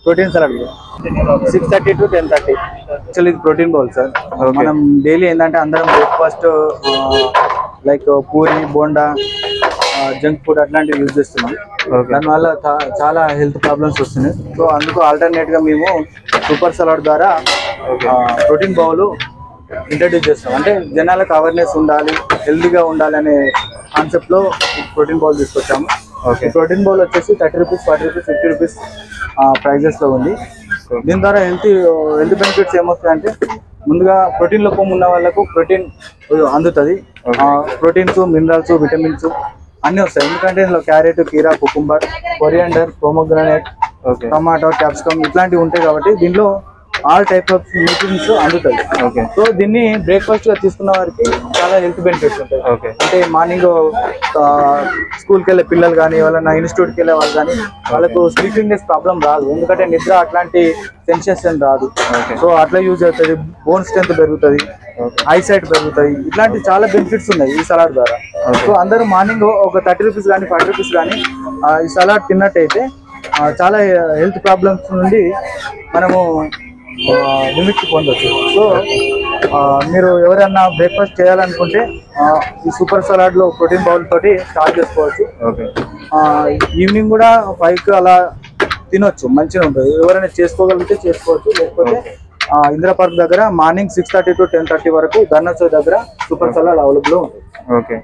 Protein salad 6:30 to 10:30. Actually ఇది protein bowl sir. మనం daily ఏంటంటే అందరం breakfast like puri bonda junk food అట్లాంటివి యూజ్ చేస్తున్నాం. దానివల్ల చాలా హెల్త్ ప్రాబ్లమ్స్ వస్తున్నాయి. సో అందుకు ఆల్టర్నేట్గా మేము సూపర్ సలాడ్ ద్వారా ప్రోటీన్ బౌల్ ఇంట్రడ్యూస్ చేస్తాం. అంటే జనాలకు అవేర్నెస్ ఉండాలి, హెల్తీగా ఉండాలి అనే కాన్సెప్ట్లో ప్రోటీన్ బౌల్ తీసుకొచ్చాము. ప్రోటీన్ బౌల్ వచ్చేసి 30 రూపీస్, 40 రూపీస్, 50 రూపీస్ ప్రైజెస్లో ఉంది. దీని ద్వారా హెల్త్ బెనిఫిట్స్ ఏమొస్తాయంటే ముందుగా ప్రోటీన్ లోపం ఉన్న వాళ్ళకు ప్రోటీన్ అందుతుంది. ప్రోటీన్స్, మినరల్స్, విటమిన్స్ అన్నీ వస్తాయి. ఎందుకంటే ఇందులో క్యారెట్, కీరా, cucumber, coriander, pomegranate, tomato, capsicum ఇట్లాంటివి ఉంటాయి. కాబట్టి దీంట్లో ఆల్ టైప్ ఆఫ్ న్యూట్రియంట్స్ అందుతాయి. సో దీన్ని బ్రేక్ఫాస్ట్ గా తీసుకున్న వారికి చాలా హెల్త్ బెనిఫిట్స్ ఉంటాయి. అంటే మార్నింగ్ స్కూల్కి వెళ్ళే పిల్లలు కానీ, వాళ్ళ ఇన్స్టిట్యూట్కి వెళ్ళే వాళ్ళు కానీ వాళ్ళకు స్లీపింగ్నెస్ ప్రాబ్లం రాదు. ఎందుకంటే నిద్ర అట్లాంటి సెన్సేషన్ రాదు. సో అట్లా యూజ్ అవుతుంది. బోన్ స్ట్రెంత్ పెరుగుతుంది, ఐసైట్ పెరుగుతాయి. ఇట్లాంటి చాలా బెనిఫిట్స్ ఉన్నాయి ఈ సలాడ్ ద్వారా. సో అందరూ మార్నింగ్ ఒక 30 రూపీస్ కానీ 40 రూపీస్ కానీ ఈ సలాడ్ తిన్నట్టయితే చాలా హెల్త్ ప్రాబ్లమ్స్ నుండి మనము విముక్తి పొందొచ్చు. సో మీరు ఎవరైనా బ్రేక్ఫాస్ట్ చేయాలనుకుంటే ఈ సూపర్ సలాడ్లో ప్రోటీన్ బౌల్ తోటి స్టార్ట్ చేసుకోవచ్చు. ఈవినింగ్ కూడా 5కి అలా తినొచ్చు, మంచిగా ఉంటుంది. ఎవరైనా చేసుకోగలిగితే చేసుకోవచ్చు. లేకపోతే ఇందిరా పార్క్ దగ్గర మార్నింగ్ 6:30 to 10:30 వరకు ధర్నాచౌక్ దగ్గర సూపర్ సలాడ్ అవైలబుల్ ఉంటుంది.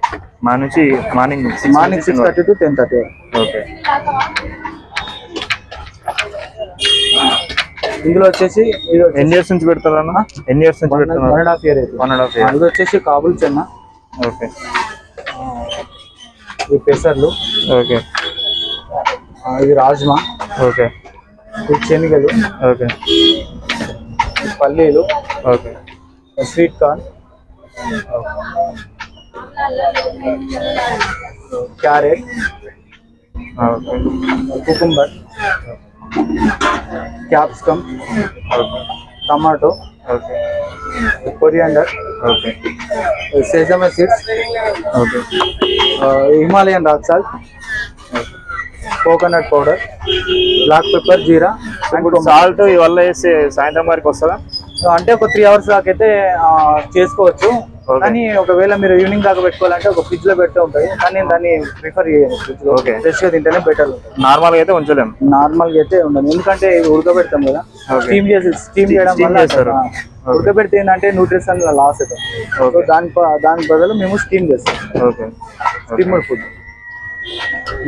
Morning 6:30 to 10:30. ఇందులో వచ్చేసి ఎన్ని ఇయర్స్ నుంచి పెడతారన్నా? 1.5 year అయితే. ఇది వచ్చేసి కాబుల్ చెన్న, ఇది పెసర్లు, ఇది రాజ్మా, ఇది శనగలు, పల్లీలు, sweet corn, carrot, cucumber, capsicum, tomato, coriander, sesame seeds, Himalayan rock salt, coconut powder, black pepper, జీరా. సాల్ట్ ఇవల్ల వేసి సాయంత్రం వరకు వస్తుందా? అంటే ఒక 3 hours దాకా అయితే చేసుకోవచ్చు. కానీ ఒకవేళ మీరు ఈవినింగ్ దాకా పెట్టుకోవాలంటే ఒక ఫ్రిడ్జ్ లో పెట్టే ఉంటుంది. కానీ నేను దాన్ని ప్రిఫర్ చేయను. ఫ్రిడ్జ్ లో ఫ్రెష్ గా తింటేనే బెటర్. నార్మల్ గా అయితే ఉంచలేము. నార్మల్ గా అయితే ఉండదు. ఎందుకంటే ఇది ఉడకబెడతాం కదా, స్టీమ్ చేయడం వల్ల ఉడకబెడితే ఏంటంటే న్యూట్రిషన్ లాస్ అవుతాం. సో దాని బదులు మేము స్టీమ్ చేస్తాం. స్టీమ్డ్ ఫుడ్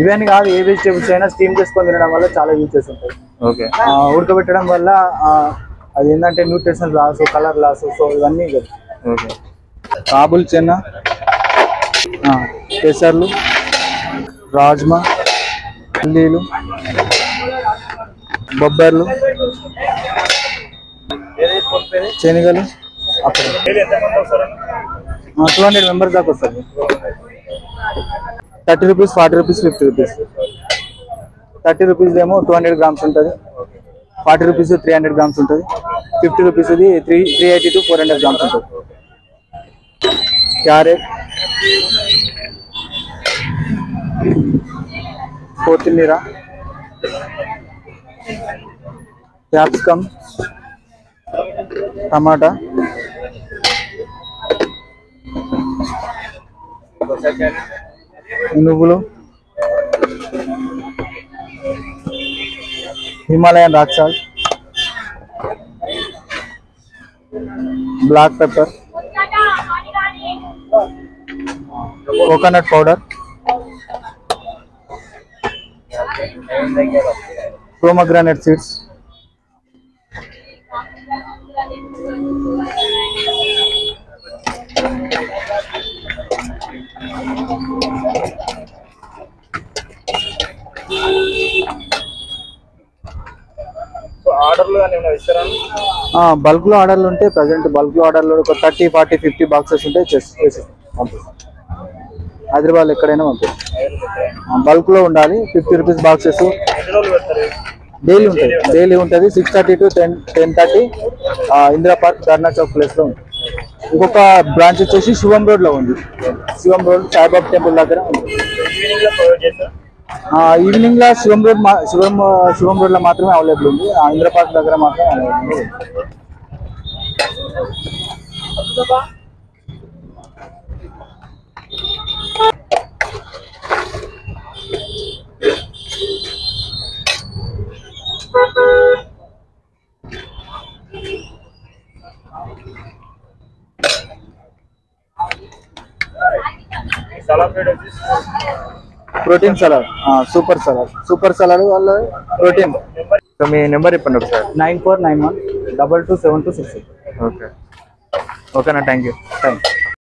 ఇవన్నీ కాదు, ఏ వెజిటేబుల్స్ అయినా స్టీమ్ చేసుకొని తినడం వల్ల చాలా యూజెస్ ఉంటాయి. ఉడకబెట్టడం వల్ల అది ఏంటంటే nutrition loss, colour loss. So ఇవన్నీ కాబుల్ చెన్న, పెసర్లు, రాజ్మా, పల్లీలు, బొబ్బర్లు, శనగలు. అప్పుడు 200 మెంబర్స్ దాకా వస్తారు. 30 రూపీస్, 40 రూపీస్, 50 రూపీస్. 30 రూపీస్ ఏమో 200 grams ఉంటుంది, 40 రూపీస్ 300 grams ఉంటుంది, 50 రూపీస్ 380 to 400 grams ఉంటుంది. క్యారెట్, కొత్తిమీర, క్యాప్సికమ్, టమాటా, నువ్వులు, Himalayan rock salt, black pepper, coconut powder, pomegranate seeds, bulk లో ఆర్డర్లు ఉంటే ప్రజెంట్ బల్క్ లో ఆర్డర్లు ఒక 30, 40, 50 బాక్సెస్ ఉంటే హైదరాబాద్ ఎక్కడైనా ఉంటుంది. బల్క్ లో ఉండాలి. 50 రూపీస్ బాక్సెస్ డైలీ ఉంటుంది. 6:30 to 10:30 Indira park dharna Chowk place లో ఉంది. ఇంకొక బ్రాంచ్ వచ్చేసి శివం రోడ్ లో ఉంది. శివం రోడ్ సాయిబాబా టెంపుల్ దగ్గర ఉంది. ఈవినింగ్ లో శివం రోడ్ లో మాత్రమే అవైలబుల్ ఉంది. ఇంద్ర పార్క్ దగ్గర మాత్రమే అవైలబుల్ ఉంది. ప్రోటీన్ సలాడ్, సూపర్ సలాడ్ వల్ల ప్రోటీన్. మీ నెంబర్ చెప్పండి ఒకసారి. 9491 227266. ఓకే, ఓకేనా, థ్యాంక్ యూ.